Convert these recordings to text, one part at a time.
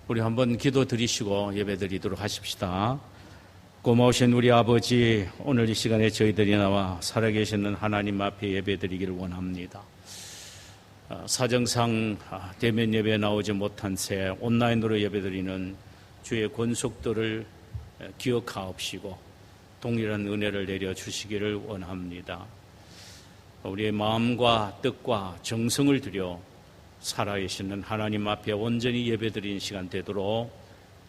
우리 한번 기도 드리시고 예배 드리도록 하십시다. 고마우신 우리 아버지, 오늘 이 시간에 저희들이 나와 살아계시는 하나님 앞에 예배 드리기를 원합니다. 사정상 대면 예배에 나오지 못한 새 온라인으로 예배 드리는 주의 권속들을 기억하옵시고 동일한 은혜를 내려주시기를 원합니다. 우리의 마음과 뜻과 정성을 들여 살아계시는 하나님 앞에 온전히 예배드리는 시간 되도록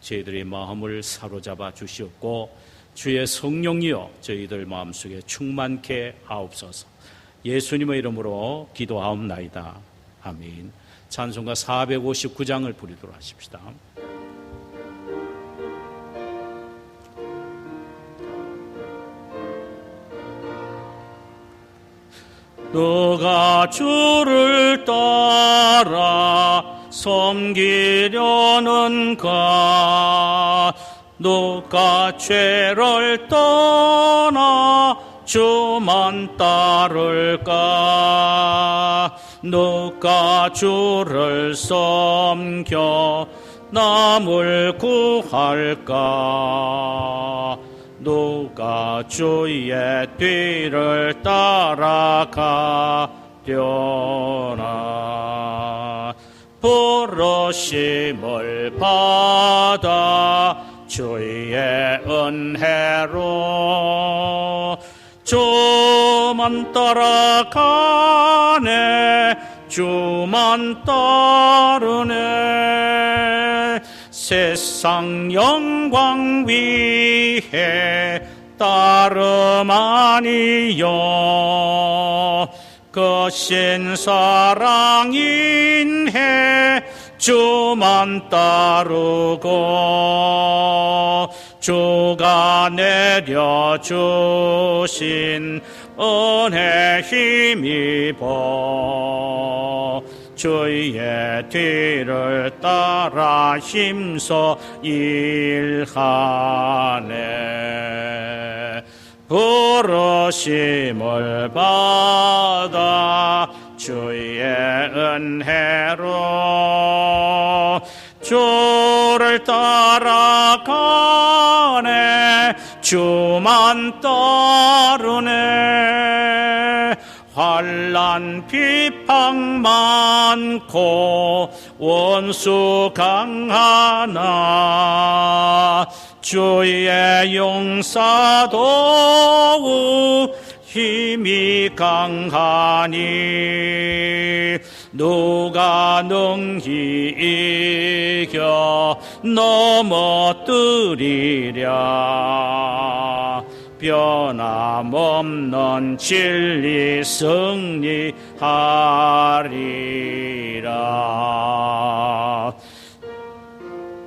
저희들의 마음을 사로잡아 주시옵고 주의 성령이여 저희들 마음속에 충만케 하옵소서. 예수님의 이름으로 기도하옵나이다. 아멘. 찬송가 459장을 부르도록 하십시다. 누가 주를 따라 섬기려는가? 누가 죄를 떠나 주만 따를까? 누가 주를 섬겨 남을 구할까? 누가 주의 뒤를 따라가려나? 부르심을 받아 주의 은혜로 주만 따라가네. 주만 따르네. 세상 영광 위해 따름 아니요 그 신사랑 인해 주만 따르고 주가 내려주신 은혜 힘입어 주의 뒤를 따라 힘써 일하네. 부르심을 받아 주의 은혜로 주를 따라가네. 주만 따르네. 환난 비방 많고 원수 강하나 주의 용사도 힘이 강하니 누가 능히 이겨 넘어뜨리랴. 변함없는 진리 승리하리라.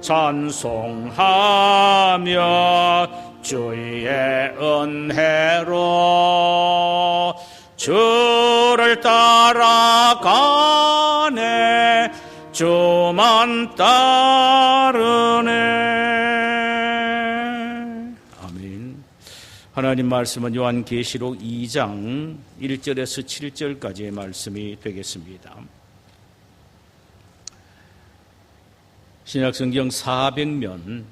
찬송하며 주의 은혜로 주를 따라가네. 주만 따르네. 하나님 말씀은 요한계시록 2장 1절에서 7절까지의 말씀이 되겠습니다. 신약성경 400면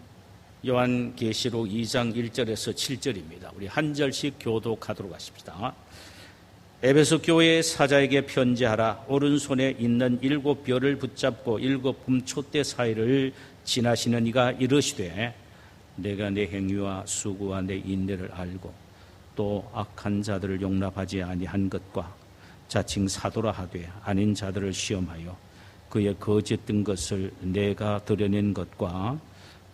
요한계시록 2장 1절에서 7절입니다. 우리 한 절씩 교독하도록 하십시다. 에베소 교회의 사자에게 편지하라. 오른손에 있는 7 별을 붙잡고 7 금촛대 사이를 지나시는 이가 이르시되 내가 내 행위와 수고와 내 인내를 알고 또 악한 자들을 용납하지 아니한 것과 자칭 사도라 하되 아닌 자들을 시험하여 그의 거짓된 것을 내가 드러낸 것과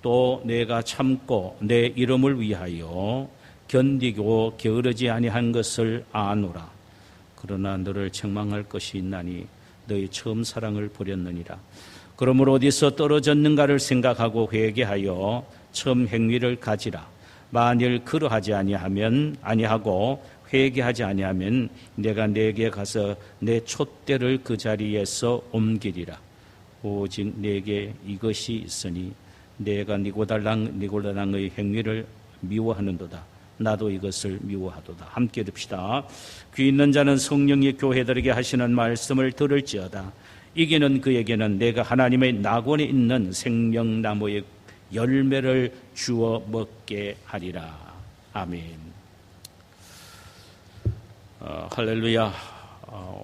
또 내가 참고 내 이름을 위하여 견디고 게으르지 아니한 것을 아노라. 그러나 너를 책망할 것이 있나니 너희 처음 사랑을 버렸느니라. 그러므로 어디서 떨어졌는가를 생각하고 회개하여 처음 행위를 가지라. 만일 그러하지 아니하고 회개하지 아니하면 내가 내게 가서 내 촛대를 그 자리에서 옮기리라. 오직 내게 이것이 있으니 내가 니고라당의 행위를 미워하는도다. 나도 이것을 미워하도다. 함께 듭시다. 귀 있는 자는 성령이 교회들에게 하시는 말씀을 들을지어다. 이기는 그에게는 내가 하나님의 낙원에 있는 생명나무의 열매를 주어 먹게 하리라. 아멘. 할렐루야.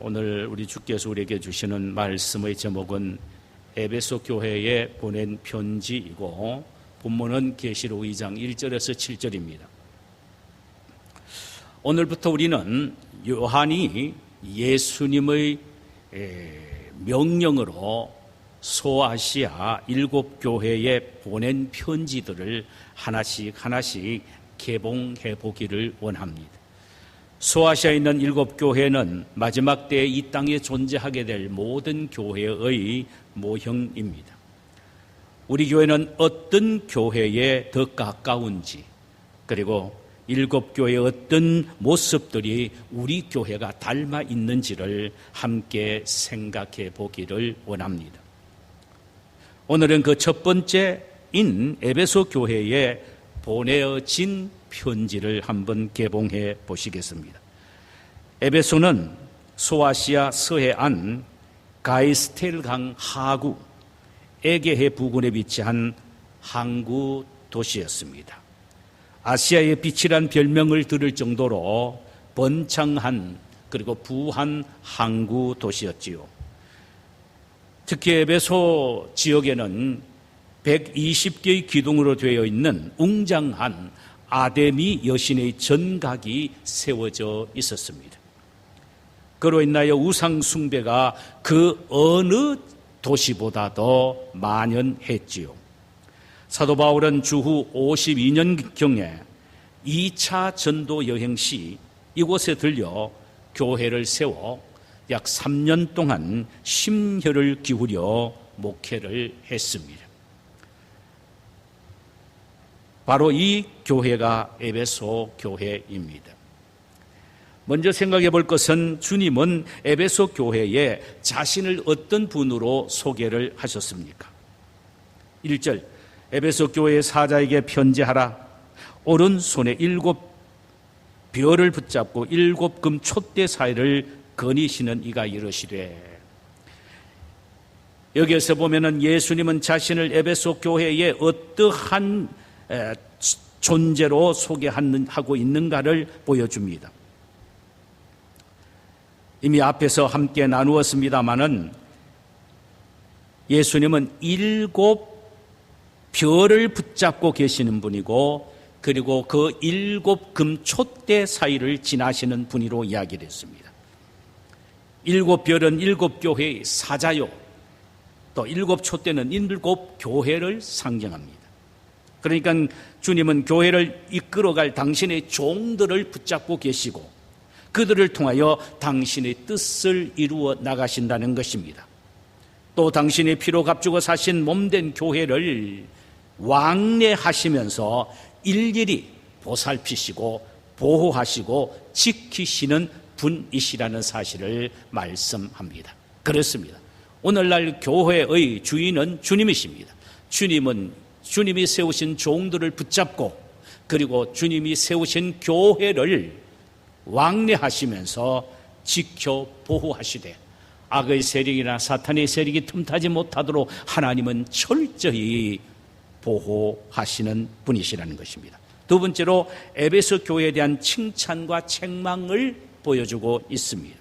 오늘 우리 주께서 우리에게 주시는 말씀의 제목은 에베소 교회에 보낸 편지이고, 본문은 계시록 2장 1절에서 7절입니다. 오늘부터 우리는 요한이 예수님의 명령으로 소아시아 7교회에 보낸 편지들을 하나씩 개봉해 보기를 원합니다. 소아시아에 있는 7교회는 마지막 때에 이 땅에 존재하게 될 모든 교회의 모형입니다. 우리 교회는 어떤 교회에 더 가까운지, 그리고 7교회의 어떤 모습들이 우리 교회가 닮아 있는지를 함께 생각해 보기를 원합니다. 오늘은 그 첫 번째인 에베소 교회에 보내어진 편지를 한번 개봉해 보시겠습니다. 에베소는 소아시아 서해안 가이스텔강 하구 에게해 부근에 위치한 항구 도시였습니다. 아시아의 빛이란 별명을 들을 정도로 번창한 그리고 부한 항구 도시였지요. 특히 에베소 지역에는 120개의 기둥으로 되어 있는 웅장한 아데미 여신의 전각이 세워져 있었습니다. 그로 인하여 우상 숭배가 그 어느 도시보다도 만연했지요. 사도 바울은 주후 52년경에 2차 전도 여행 시 이곳에 들려 교회를 세워 약 3년 동안 심혈을 기울여 목회를 했습니다. 바로 이 교회가 에베소 교회입니다. 먼저 생각해 볼 것은 주님은 에베소 교회에 자신을 어떤 분으로 소개를 하셨습니까? 1절, 에베소 교회의 사자에게 편지하라. 오른손에 7 별을 붙잡고 7 금 촛대 사이를 거니시는 이가 이르시되. 여기에서 보면은 예수님은 자신을 에베소 교회에 어떠한 존재로 소개하고 있는가를 보여줍니다. 이미 앞에서 함께 나누었습니다마는 예수님은 7 별을 붙잡고 계시는 분이고, 그리고 그 7 금 촛대 사이를 지나시는 분으로 이야기를 했습니다. 7 별은 7 교회의 사자요, 또 7 촛대는 7 교회를 상징합니다. 그러니까 주님은 교회를 이끌어갈 당신의 종들을 붙잡고 계시고, 그들을 통하여 당신의 뜻을 이루어 나가신다는 것입니다. 또 당신의 피로 값주고 사신 몸된 교회를 왕래하시면서 일일이 보살피시고 보호하시고 지키시는 분이시라는 사실을 말씀합니다. 그렇습니다. 오늘날 교회의 주인은 주님이십니다. 주님이 세우신 종들을 붙잡고, 그리고 주님이 세우신 교회를 왕래하시면서 지켜 보호하시되, 악의 세력이나 사탄의 세력이 틈타지 못하도록 하나님은 철저히 보호하시는 분이시라는 것입니다. 두 번째로 에베소 교회에 대한 칭찬과 책망을 보여주고 있습니다.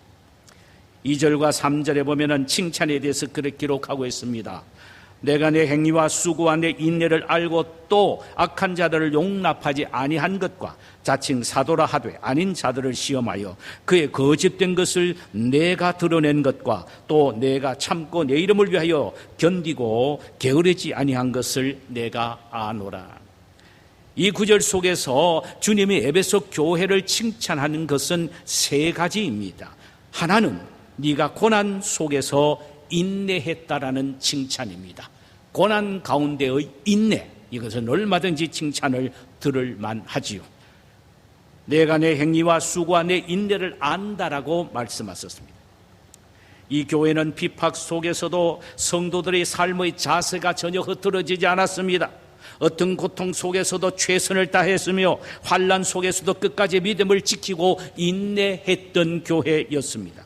2절과 3절에 보면은 칭찬에 대해서 그렇게 기록하고 있습니다. 내가 내 행위와 수고와 내 인내를 알고 또 악한 자들을 용납하지 아니한 것과 자칭 사도라 하되 아닌 자들을 시험하여 그의 거짓된 것을 내가 드러낸 것과 또 내가 참고 내 이름을 위하여 견디고 게으르지 아니한 것을 내가 아노라. 이 구절 속에서 주님이 에베소 교회를 칭찬하는 것은 3가지입니다. 하나는 네가 고난 속에서 인내했다라는 칭찬입니다. 고난 가운데의 인내, 이것은 얼마든지 칭찬을 들을 만하지요. 내가 내 행위와 수고와 내 인내를 안다라고 말씀하셨습니다. 이 교회는 비팍 속에서도 성도들의 삶의 자세가 전혀 흐트러지지 않았습니다. 어떤 고통 속에서도 최선을 다했으며 환난 속에서도 끝까지 믿음을 지키고 인내했던 교회였습니다.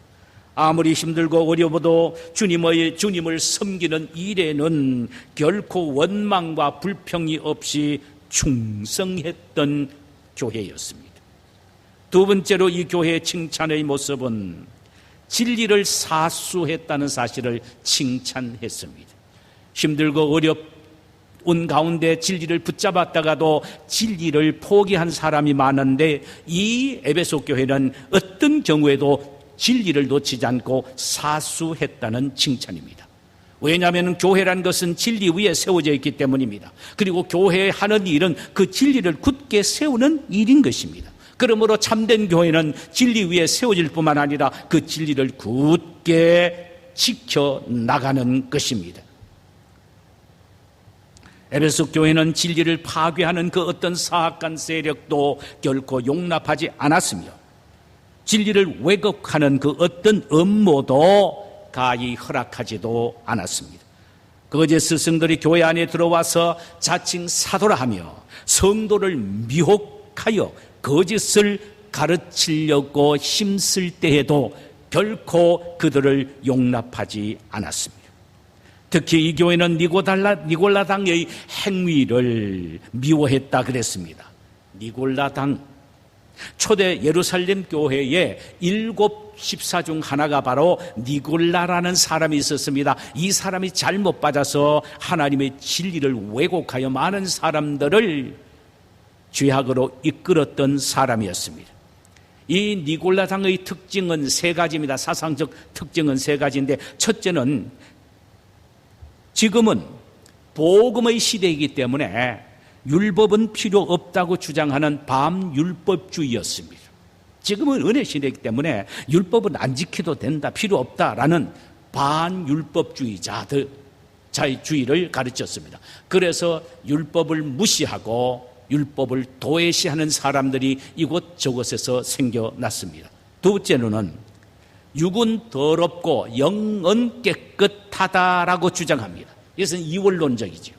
아무리 힘들고 어려워도 주님을 섬기는 일에는 결코 원망과 불평이 없이 충성했던 교회였습니다. 두 번째로 이 교회의 칭찬의 모습은 진리를 사수했다는 사실을 칭찬했습니다. 힘들고 어려운 가운데 진리를 붙잡았다가도 진리를 포기한 사람이 많은데 이 에베소 교회는 어떤 경우에도 진리를 놓치지 않고 사수했다는 칭찬입니다. 왜냐하면 교회란 것은 진리 위에 세워져 있기 때문입니다. 그리고 교회에 하는 일은 그 진리를 굳게 세우는 일인 것입니다. 그러므로 참된 교회는 진리 위에 세워질 뿐만 아니라 그 진리를 굳게 지켜나가는 것입니다. 에베소 교회는 진리를 파괴하는 그 어떤 사악한 세력도 결코 용납하지 않았으며 진리를 왜곡하는 그 어떤 음모도 가히 허락하지도 않았습니다. 거짓 스승들이 교회 안에 들어와서 자칭 사도라 하며 성도를 미혹하여 거짓을 가르치려고 힘쓸 때에도 결코 그들을 용납하지 않았습니다. 특히 이 교회는 니골라당의 행위를 미워했다 그랬습니다. 니골라당, 초대 예루살렘 교회의 7 집사 중 하나가 바로 니골라라는 사람이 있었습니다. 이 사람이 잘못 빠져서 하나님의 진리를 왜곡하여 많은 사람들을 죄악으로 이끌었던 사람이었습니다. 이 니골라당의 특징은 3가지입니다. 사상적 특징은 3가지인데 첫째는 지금은 복음의 시대이기 때문에 율법은 필요 없다고 주장하는 반율법주의였습니다. 지금은 은혜 시대이기 때문에 율법은 안 지켜도 된다, 필요 없다라는 반율법주의자의 주의를 가르쳤습니다. 그래서 율법을 무시하고 율법을 도외시하는 사람들이 이곳저곳에서 생겨났습니다. 두 번째로는 육은 더럽고 영은 깨끗하다라고 주장합니다. 이것은 이원론적이죠.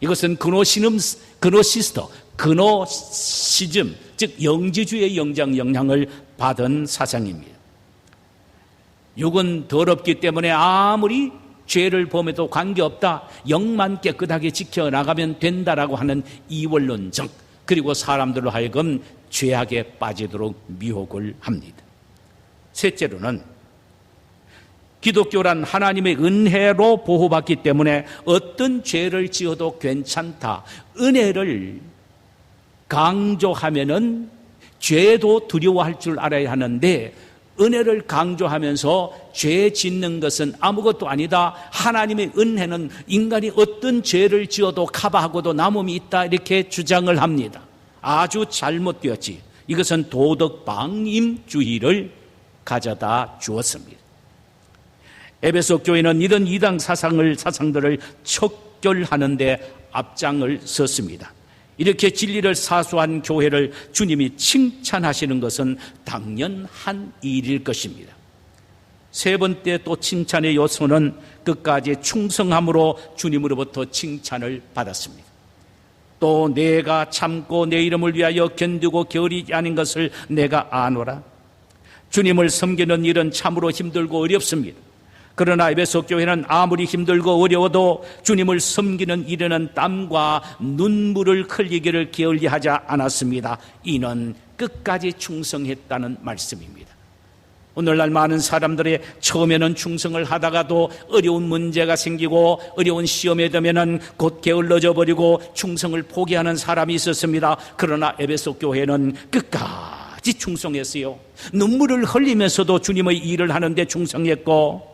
이것은 그노시즘, 즉 영지주의의 영향을 받은 사상입니다. 육은 더럽기 때문에 아무리 죄를 범해도 관계없다, 영만 깨끗하게 지켜나가면 된다라고 하는 이원론적, 그리고 사람들로 하여금 죄악에 빠지도록 미혹을 합니다. 셋째로는 기독교란 하나님의 은혜로 보호받기 때문에 어떤 죄를 지어도 괜찮다, 은혜를 강조하면은 죄도 두려워할 줄 알아야 하는데 은혜를 강조하면서 죄 짓는 것은 아무것도 아니다, 하나님의 은혜는 인간이 어떤 죄를 지어도 커버하고도 남음이 있다, 이렇게 주장을 합니다. 아주 잘못되었지. 이것은 도덕 방임주의를 가져다 주었습니다. 에베소 교회는 이런 이단 사상들을 척결하는 데 앞장을 섰습니다. 이렇게 진리를 사수한 교회를 주님이 칭찬하시는 것은 당연한 일일 것입니다. 세 번째 또 칭찬의 요소는 끝까지 충성함으로 주님으로부터 칭찬을 받았습니다. 또 내가 참고 내 이름을 위하여 견디고 게으르지 않은 것을 내가 아노라. 주님을 섬기는 일은 참으로 힘들고 어렵습니다. 그러나 에베소 교회는 아무리 힘들고 어려워도 주님을 섬기는 일에는 땀과 눈물을 흘리기를 게을리하지 않았습니다. 이는 끝까지 충성했다는 말씀입니다. 오늘날 많은 사람들이 처음에는 충성을 하다가도 어려운 문제가 생기고 어려운 시험에 되면은 곧 게을러져 버리고 충성을 포기하는 사람이 있었습니다. 그러나 에베소 교회는 끝까지 충성했어요. 눈물을 흘리면서도 주님의 일을 하는데 충성했고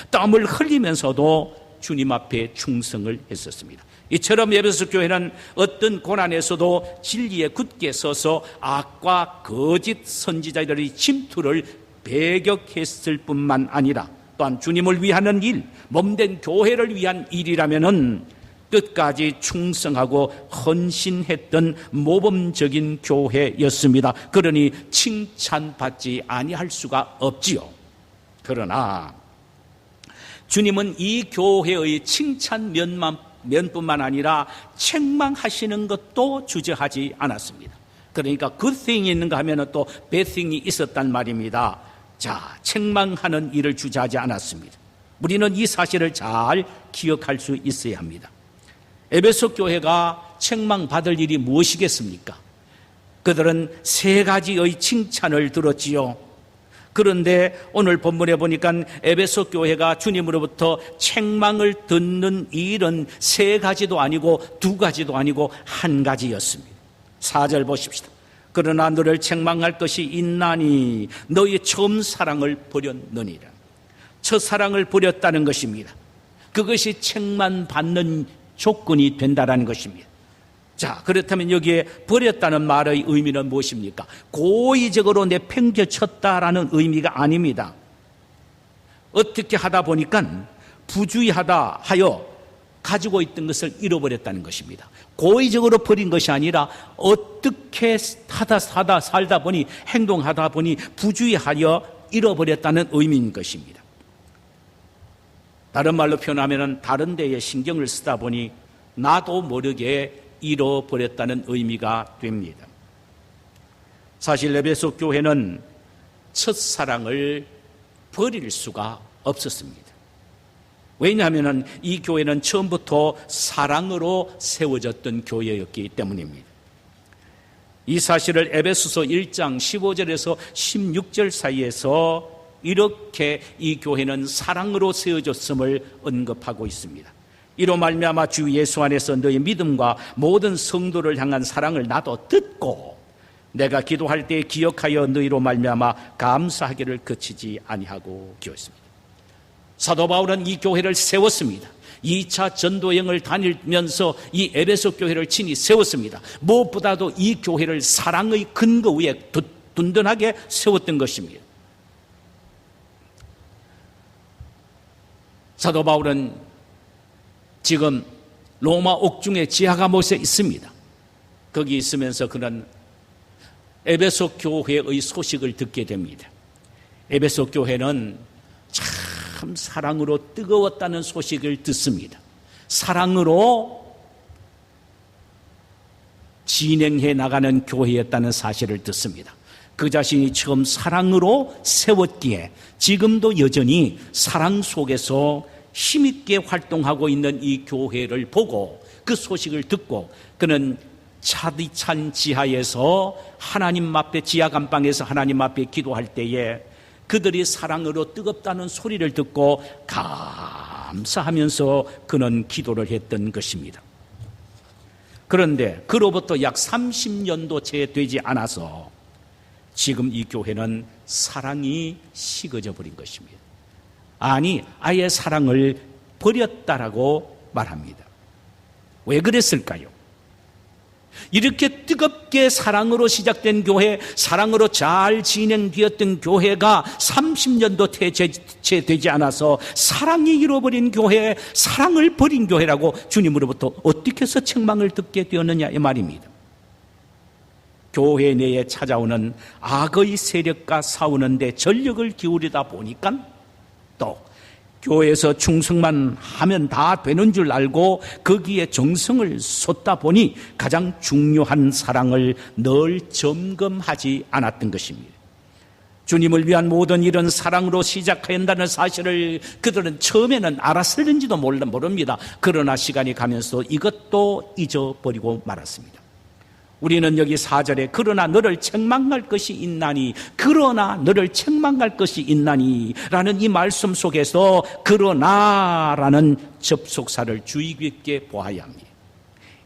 땀을 흘리면서도 주님 앞에 충성을 했었습니다. 이처럼 에베소 교회는 어떤 고난에서도 진리에 굳게 서서 악과 거짓 선지자들의 침투를 배격했을 뿐만 아니라 또한 주님을 위하는 일, 몸된 교회를 위한 일이라면은 끝까지 충성하고 헌신했던 모범적인 교회였습니다. 그러니 칭찬받지 아니할 수가 없지요. 그러나 주님은 이 교회의 칭찬 면뿐만 아니라 책망하시는 것도 주저하지 않았습니다. 그러니까 good thing이 있는가 하면 또 bad thing이 있었단 말입니다. 자, 책망하는 일을 주저하지 않았습니다. 우리는 이 사실을 잘 기억할 수 있어야 합니다. 에베소 교회가 책망받을 일이 무엇이겠습니까? 그들은 세 가지의 칭찬을 들었지요. 그런데 오늘 본문에 보니까 에베소 교회가 주님으로부터 책망을 듣는 일은 세 가지도 아니고 두 가지도 아니고 한 가지였습니다. 4절 보십시다. 그러나 너를 책망할 것이 있나니 너의 처음 사랑을 버렸느니라. 첫 사랑을 버렸다는 것입니다. 그것이 책망받는 조건이 된다는 것입니다. 자, 그렇다면 여기에 버렸다는 말의 의미는 무엇입니까? 고의적으로 내팽개쳤다라는 의미가 아닙니다. 어떻게 하다 보니까 부주의하다 하여 가지고 있던 것을 잃어버렸다는 것입니다. 고의적으로 버린 것이 아니라 어떻게 살다 보니 행동하다 보니 부주의하여 잃어버렸다는 의미인 것입니다. 다른 말로 표현하면 다른 데에 신경을 쓰다 보니 나도 모르게 잃어버렸다는 의미가 됩니다. 사실 에베소 교회는 첫사랑을 버릴 수가 없었습니다. 왜냐하면 이 교회는 처음부터 사랑으로 세워졌던 교회였기 때문입니다. 이 사실을 에베소서 1장 15절에서 16절 사이에서 이렇게 이 교회는 사랑으로 세워졌음을 언급하고 있습니다. 이로 말미암아 주 예수 안에서 너희 믿음과 모든 성도를 향한 사랑을 나도 듣고 내가 기도할 때 기억하여 너희로 말미암아 감사하기를 그치지 아니하고 기었습니다. 사도 바울은 이 교회를 세웠습니다. 2차 전도여행을 다니면서 이 에베소 교회를 친히 세웠습니다. 무엇보다도 이 교회를 사랑의 근거 위에 든든하게 세웠던 것입니다. 사도 바울은 지금 로마 옥중에 지하가 못에 있습니다. 거기 있으면서 그는 에베소 교회의 소식을 듣게 됩니다. 에베소 교회는 참 사랑으로 뜨거웠다는 소식을 듣습니다. 사랑으로 진행해 나가는 교회였다는 사실을 듣습니다. 그 자신이 처음 사랑으로 세웠기에 지금도 여전히 사랑 속에서 힘있게 활동하고 있는 이 교회를 보고 그 소식을 듣고 그는 차디찬 지하에서 하나님 앞에 지하 감방에서 하나님 앞에 기도할 때에 그들이 사랑으로 뜨겁다는 소리를 듣고 감사하면서 그는 기도를 했던 것입니다. 그런데 그로부터 약 30년도 채 되지 않아서 지금 이 교회는 사랑이 식어져 버린 것입니다. 아니, 아예 사랑을 버렸다라고 말합니다. 왜 그랬을까요? 이렇게 뜨겁게 사랑으로 시작된 교회, 사랑으로 잘 진행되었던 교회가 30년도 채 되지 않아서 사랑이 잃어버린 교회, 사랑을 버린 교회라고 주님으로부터 어떻게 해서 책망을 듣게 되었느냐 이 말입니다. 교회 내에 찾아오는 악의 세력과 싸우는데 전력을 기울이다 보니까 또 교회에서 충성만 하면 다 되는 줄 알고 거기에 정성을 쏟다 보니 가장 중요한 사랑을 늘 점검하지 않았던 것입니다. 주님을 위한 모든 일은 사랑으로 시작해야 한다는 사실을 그들은 처음에는 알았을는지도 모릅니다. 그러나 시간이 가면서 이것도 잊어버리고 말았습니다. 우리는 여기 4절에 그러나 너를 책망할 것이 있나니, 그러나 너를 책망할 것이 있나니 라는 이 말씀 속에서 그러나라는 접속사를 주의 깊게 보아야 합니다.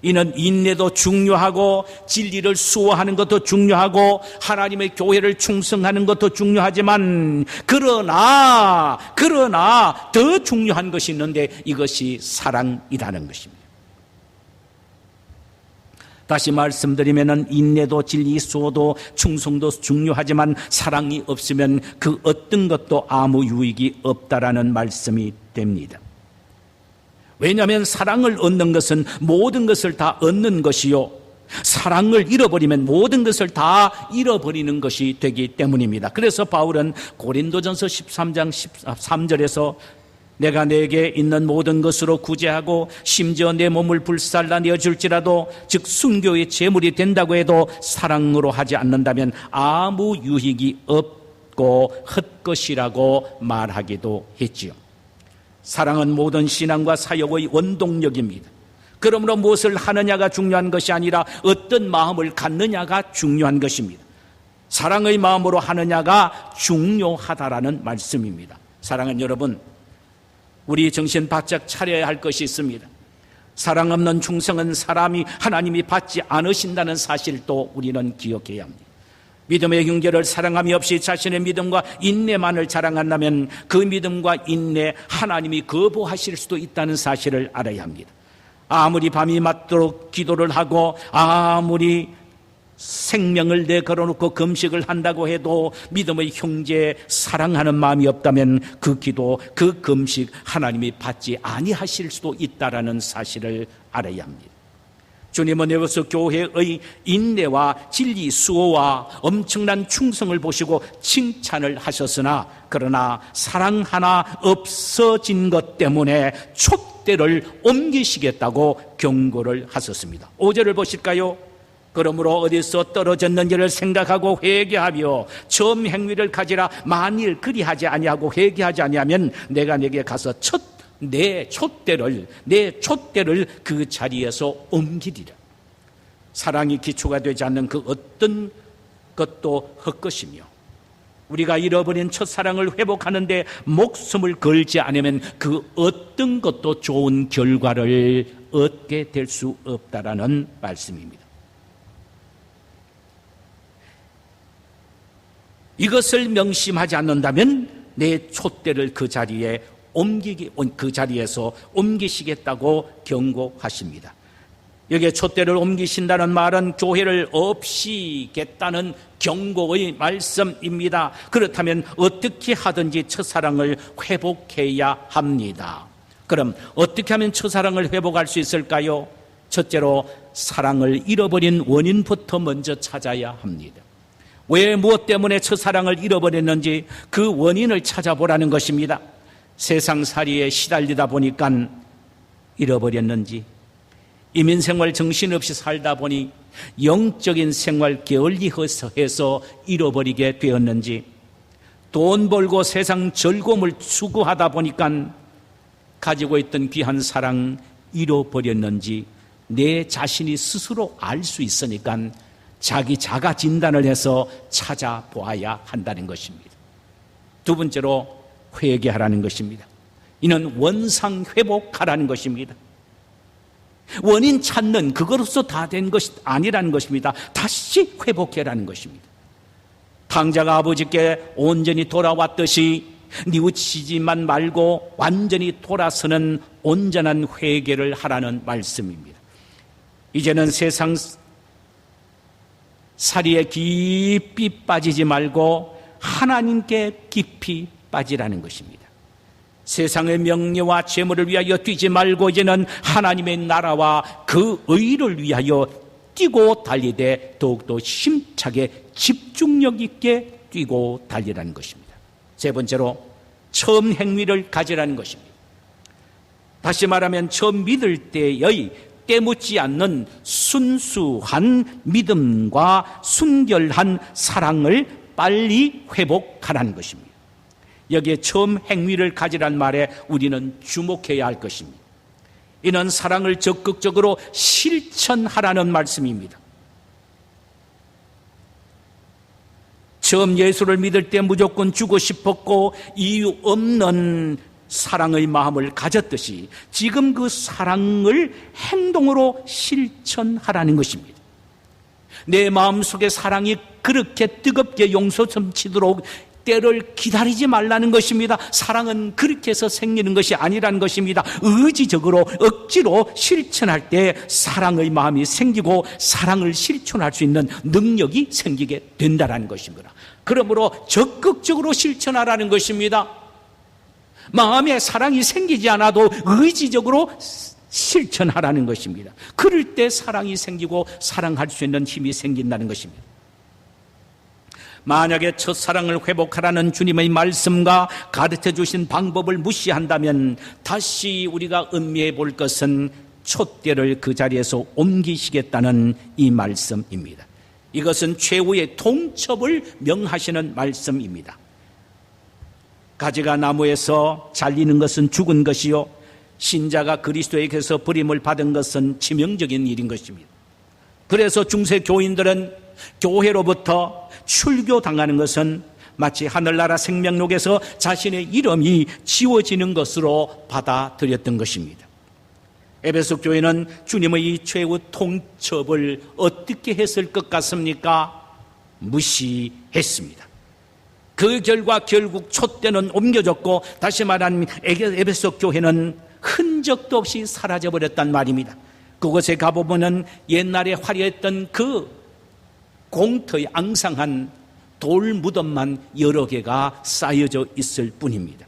이는 인내도 중요하고 진리를 수호하는 것도 중요하고 하나님의 교회를 충성하는 것도 중요하지만 그러나 더 중요한 것이 있는데 이것이 사랑이라는 것입니다. 다시 말씀드리면 인내도 진리 수호도 충성도 중요하지만 사랑이 없으면 그 어떤 것도 아무 유익이 없다라는 말씀이 됩니다. 왜냐하면 사랑을 얻는 것은 모든 것을 다 얻는 것이요, 사랑을 잃어버리면 모든 것을 다 잃어버리는 것이 되기 때문입니다. 그래서 바울은 고린도전서 13장 13절에서 내가 내게 있는 모든 것으로 구제하고 심지어 내 몸을 불살라 내어줄지라도 즉 순교의 제물이 된다고 해도 사랑으로 하지 않는다면 아무 유익이 없고 없고 헛것이라고 말하기도 했지요. 사랑은 모든 신앙과 사역의 원동력입니다. 그러므로 무엇을 하느냐가 중요한 것이 아니라 어떤 마음을 갖느냐가 중요한 것입니다. 사랑의 마음으로 하느냐가 중요하다라는 말씀입니다. 사랑은 여러분, 우리 정신 바짝 차려야 할 것이 있습니다. 사랑 없는 충성은 하나님이 받지 않으신다는 사실도 우리는 기억해야 합니다. 믿음의 형제를 사랑함이 없이 자신의 믿음과 인내만을 자랑한다면 그 믿음과 인내 하나님이 거부하실 수도 있다는 사실을 알아야 합니다. 아무리 밤이 맞도록 기도를 하고 아무리 생명을 내걸어놓고 금식을 한다고 해도 믿음의 형제 사랑하는 마음이 없다면 그 기도, 그 금식 하나님이 받지 아니하실 수도 있다라는 사실을 알아야 합니다. 주님은 에베소 교회의 인내와 진리 수호와 엄청난 충성을 보시고 칭찬을 하셨으나 그러나 사랑 하나 없어진 것 때문에 촛대를 옮기시겠다고 경고를 하셨습니다. 5절을 보실까요? 그러므로 어디서 떨어졌는지를 생각하고 회개하며 처음 행위를 가지라. 만일 그리하지 아니하고 회개하지 아니하면 내가 내게 가서 내 촛대를 그 자리에서 옮기리라. 사랑이 기초가 되지 않는 그 어떤 것도 헛것이며 우리가 잃어버린 첫사랑을 회복하는데 목숨을 걸지 않으면 그 어떤 것도 좋은 결과를 얻게 될 수 없다라는 말씀입니다. 이것을 명심하지 않는다면 내 촛대를 그 자리에서 옮기시겠다고 경고하십니다. 여기에 촛대를 옮기신다는 말은 교회를 없이겠다는 경고의 말씀입니다. 그렇다면 어떻게 하든지 첫사랑을 회복해야 합니다. 그럼 어떻게 하면 첫사랑을 회복할 수 있을까요? 첫째로 사랑을 잃어버린 원인부터 먼저 찾아야 합니다. 왜 무엇 때문에 첫사랑을 잃어버렸는지 그 원인을 찾아보라는 것입니다. 세상살이에 시달리다 보니까 잃어버렸는지, 이민생활 정신없이 살다 보니 영적인 생활 게을리해서 잃어버리게 되었는지, 돈 벌고 세상 즐거움을 추구하다 보니까 가지고 있던 귀한 사랑 잃어버렸는지 내 자신이 스스로 알 수 있으니까 자기 자가 진단을 해서 찾아보아야 한다는 것입니다. 두 번째로 회개하라는 것입니다. 이는 원상 회복하라는 것입니다. 원인 찾는 그것으로서 다 된 것이 아니라는 것입니다. 다시 회복해라는 것입니다. 탕자가 아버지께 온전히 돌아왔듯이 뉘우치지만 말고 완전히 돌아서는 온전한 회개를 하라는 말씀입니다. 이제는 세상 살이에 깊이 빠지지 말고 하나님께 깊이 빠지라는 것입니다. 세상의 명예와 재물을 위하여 뛰지 말고 이제는 하나님의 나라와 그 의를 위하여 뛰고 달리되 더욱더 힘차게 집중력 있게 뛰고 달리라는 것입니다. 세 번째로 처음 행위를 가지라는 것입니다. 다시 말하면 처음 믿을 때의 때묻지 않는 순수한 믿음과 순결한 사랑을 빨리 회복하라는 것입니다. 여기에 처음 행위를 가지란 말에 우리는 주목해야 할 것입니다. 이는 사랑을 적극적으로 실천하라는 말씀입니다. 처음 예수를 믿을 때 무조건 주고 싶었고 이유 없는 사랑의 마음을 가졌듯이 지금 그 사랑을 행동으로 실천하라는 것입니다. 내 마음속에 사랑이 그렇게 뜨겁게 용서 넘치도록 때를 기다리지 말라는 것입니다. 사랑은 그렇게 해서 생기는 것이 아니라는 것입니다. 의지적으로 억지로 실천할 때 사랑의 마음이 생기고 사랑을 실천할 수 있는 능력이 생기게 된다는 것입니다. 그러므로 적극적으로 실천하라는 것입니다. 마음에 사랑이 생기지 않아도 의지적으로 실천하라는 것입니다. 그럴 때 사랑이 생기고 사랑할 수 있는 힘이 생긴다는 것입니다. 만약에 첫사랑을 회복하라는 주님의 말씀과 가르쳐 주신 방법을 무시한다면 다시 우리가 음미해 볼 것은 촛대를 그 자리에서 옮기시겠다는 이 말씀입니다. 이것은 최후의 통첩을 명하시는 말씀입니다. 가지가 나무에서 잘리는 것은 죽은 것이요 신자가 그리스도에게서 버림을 받은 것은 치명적인 일인 것입니다. 그래서 중세 교인들은 교회로부터 출교당하는 것은 마치 하늘나라 생명록에서 자신의 이름이 지워지는 것으로 받아들였던 것입니다. 에베소 교회는 주님의 이 최후 통첩을 어떻게 했을 것 같습니까? 무시했습니다. 그 결과 결국 촛대는 옮겨졌고, 다시 말하면 에베소 교회는 흔적도 없이 사라져버렸단 말입니다. 그곳에 가보면 옛날에 화려했던 그 공터에 앙상한 돌 무덤만 여러 개가 쌓여져 있을 뿐입니다.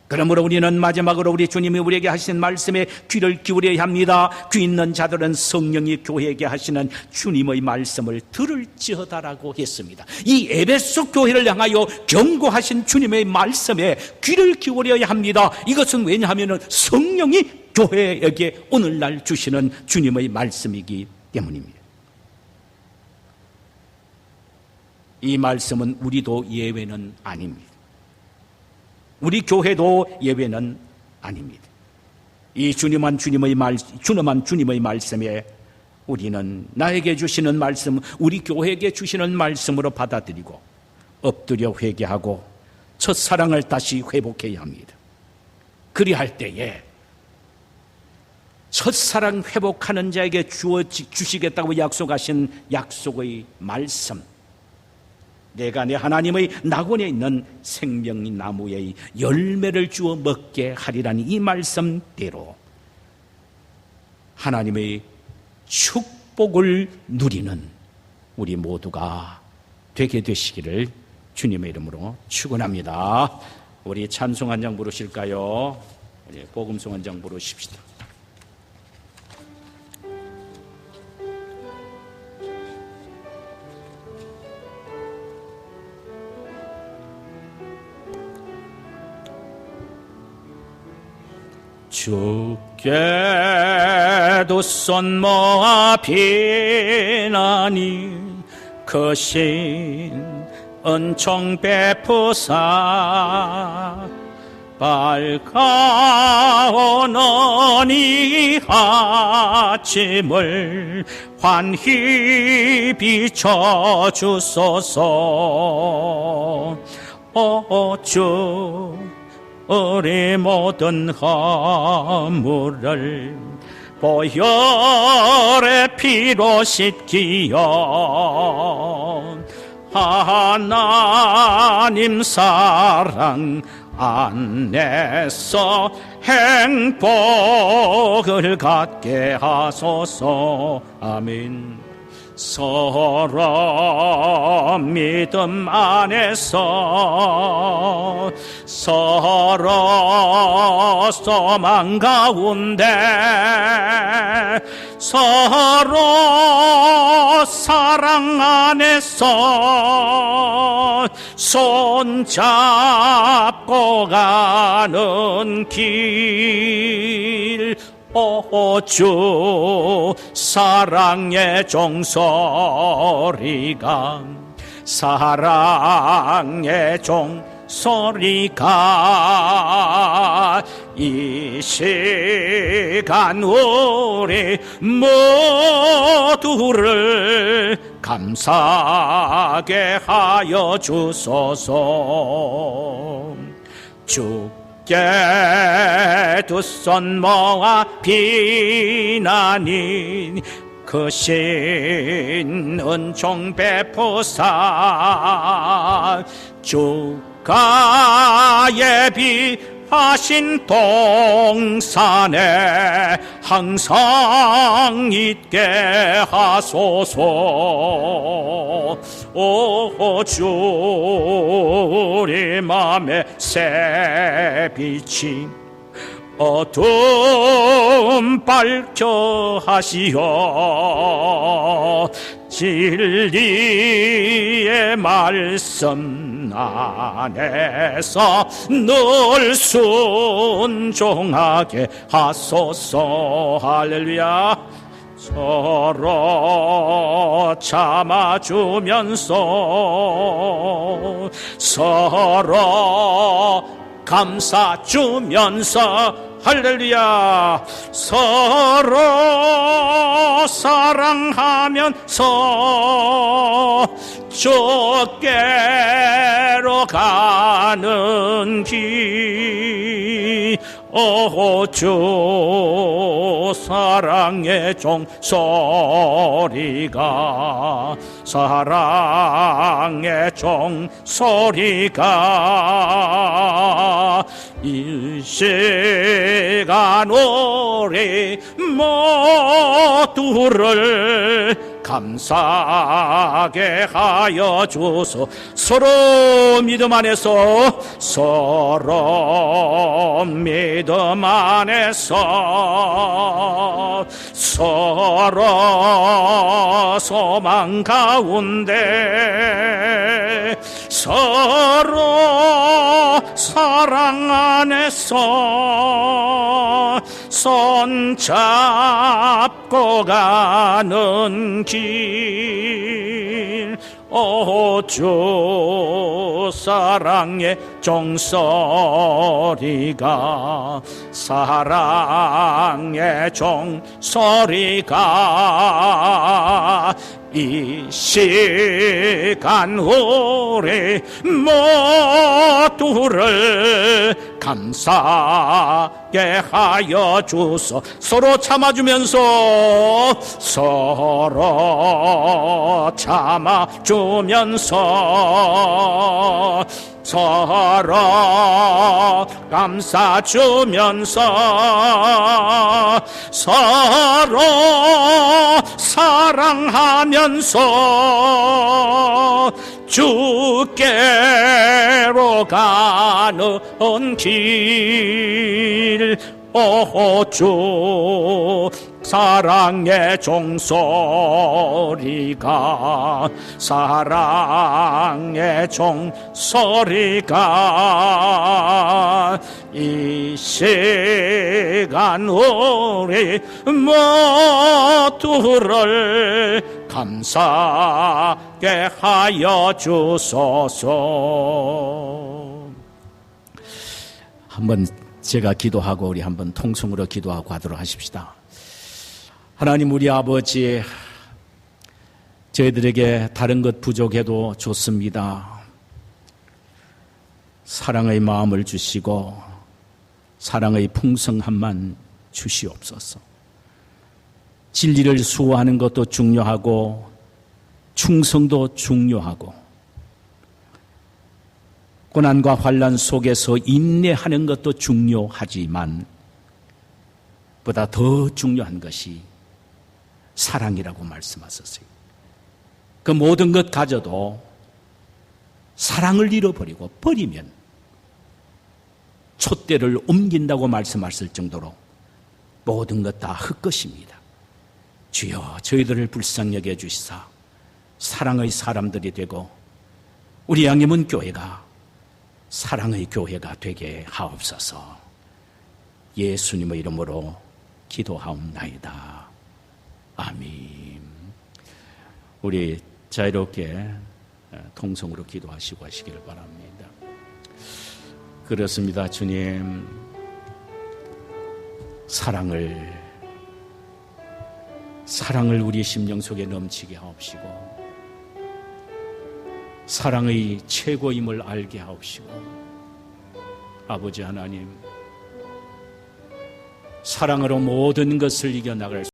그러므로 우리는 마지막으로 우리 주님이 우리에게 하신 말씀에 귀를 기울여야 합니다. 귀 있는 자들은 성령이 교회에게 하시는 주님의 말씀을 들을지어다라고 했습니다. 이 에베소 교회를 향하여 경고하신 주님의 말씀에 귀를 기울여야 합니다. 이것은 왜냐하면 성령이 교회에게 오늘날 주시는 주님의 말씀이기 때문입니다. 이 말씀은 우리도 예외는 아닙니다. 우리 교회도 예외는 아닙니다. 이 준엄한 주님의 말씀에 우리는 나에게 주시는 말씀, 우리 교회에게 주시는 말씀으로 받아들이고 엎드려 회개하고 첫사랑을 다시 회복해야 합니다. 그리할 때에 첫사랑 회복하는 자에게 주시겠다고 약속하신 약속의 말씀, 내가 내 하나님의 낙원에 있는 생명의 나무의 열매를 주어 먹게 하리라는 이 말씀대로 하나님의 축복을 누리는 우리 모두가 되게 되시기를 주님의 이름으로 축원합니다. 우리 찬송 한 장 부르실까요? 우리 복음송 한 장 부르십시다. 주께도 손 모아 비나니 크신 은총 베푸사 밝아오는 이 아침을 환히 비춰주소서. 주 우리 모든 허물을 보혈의 피로 씻기어 하나님 사랑 안에서 행복을 갖게 하소서. 아멘. 서로 믿음 안에서 서로 소망 가운데 서로 사랑 안에서 손잡고 가는 길. 주 사랑의 종소리가 사랑의 종소리가 이 시간 우리 모두를 감사하게 하여 주소서. 두 손 모아 비나니 크신 은총 베푸사 주가 예비하신 동산에 항상 있게 하소서. 주 우리 맘에 새빛이 어둠 밝혀 하시어 진리의 말씀 안에서 늘 순종하게 하소서. 할렐루야. 서로 참아주면서 서로 감싸주면서 할렐루야 서로 사랑하면서 주께로 가는 길 주 사랑의 종소리가 사랑의 종소리가 이 시간 우리 모두를 감사하게 하여 주소. 서로 믿음 안에서 서로 믿음 안에서 서로 소망 가운데 서로 사랑 안에서 손 잡고 가는 길 주 사랑의 종소리가 사랑의 종소리가 이 시간 우리 모두를 감사하게 하여 주소. 서로 참아주면서 서로 참아주면서 서로 감싸주면서 서로 사랑하면서 주께로 가는 길 주 사랑의 종소리가 사랑의 종소리가 이 시간 우리 모두를 감사하게 하여 주소서. 한번 제가 기도하고 우리 한번 통성으로 기도하고 하도록 하십시다. 하나님 우리 아버지, 저희들에게 다른 것 부족해도 좋습니다. 사랑의 마음을 주시고 사랑의 풍성함만 주시옵소서. 진리를 수호하는 것도 중요하고 충성도 중요하고 고난과 환난 속에서 인내하는 것도 중요하지만 보다 더 중요한 것이 사랑이라고 말씀하셨어요. 그 모든 것 가져도 사랑을 잃어버리고 버리면 촛대를 옮긴다고 말씀하실 정도로 모든 것 다 헛것입니다. 주여 저희들을 불쌍히 여겨 주시사 사랑의 사람들이 되고 우리 양림은 교회가 사랑의 교회가 되게 하옵소서. 예수님의 이름으로 기도하옵나이다. 아멘. 우리 자유롭게 통성으로 기도하시고 하시기를 바랍니다. 그렇습니다. 주님, 사랑을 우리 심령 속에 넘치게 하옵시고 사랑의 최고임을 알게 하옵시고 아버지 하나님, 사랑으로 모든 것을 이겨나갈